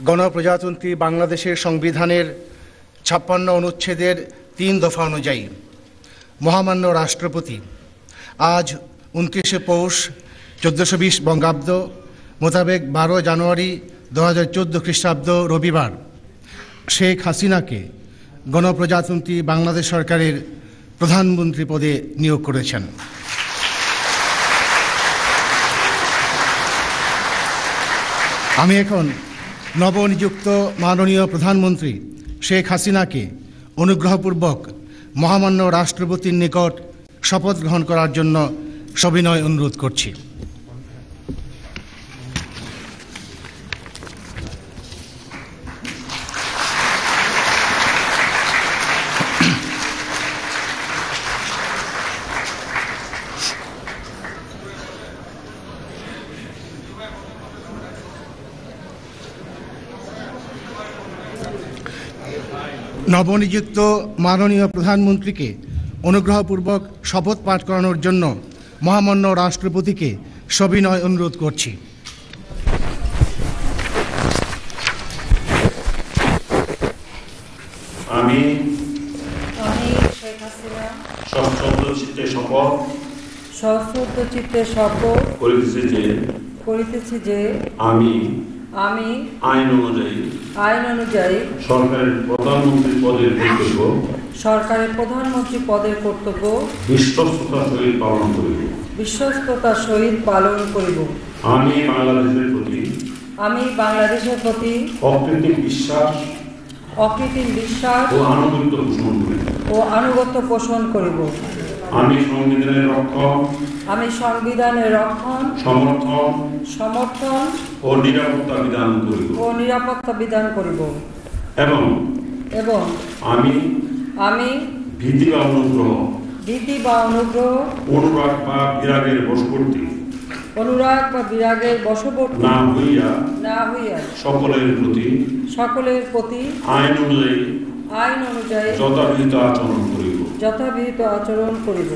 গণপ্রজাতন্ত্রী বাংলাদেশের সংবিধানের ৫৬ অনুচ্ছেদের ৩ দফা অনুযায়ী মহামান্য রাষ্ট্রপতি আজ ২৯শে পৌষ ১৪২০ বঙ্গাব্দ মোতাবেক ১২ জানুয়ারি ২০১৪ খ্রিস্টাব্দ রবিবার শেখ হাসিনাকে গণপ্রজাতন্ত্রী বাংলাদেশ সরকারের প্রধানমন্ত্রী পদে নিয়োগ করেছেন। আমি এখন নবনিযুক্ত মাননীয় প্রধানমন্ত্রী শেখ হাসিনাকে অনুগ্রহপূর্বক মহামান্য রাষ্ট্রপতির নিকট শপথ গ্রহণ করার জন্য সবিনয় অনুরোধ করছি। নবনিযুক্ত মাননীয় প্রধানমন্ত্রীকে অনুগ্রহপূর্বক শপথ পাঠ করানোর জন্য মহামান্য রাষ্ট্রপতিকে সবিনয় অনুরোধ করছি। আমি শেখ হাসিনা সশ্রদ্ধ চিত্তে শপথ করিতেছি যে আমি আইন অনুযায়ী সরকারের প্রধানমন্ত্রী পদের কর্তব্য বিশ্বস্ততার সহিত পালন করিব। আমি বাংলাদেশের প্রতি অকৃত্রিম বিশ্বাস ও আনুগত্য পোষণ করিব। আমি সংবিধানের রক্ষণ সমর্থন ও নিরাপত্তা বিধান করিব এবং আমি ভীতি বা অনুগ্রহ অনুরাগ বা বিরাগের বশবর্তী না হইয়া সকলের প্রতি আইন অনুযায়ী যথাবিহিত আচরণ করিব।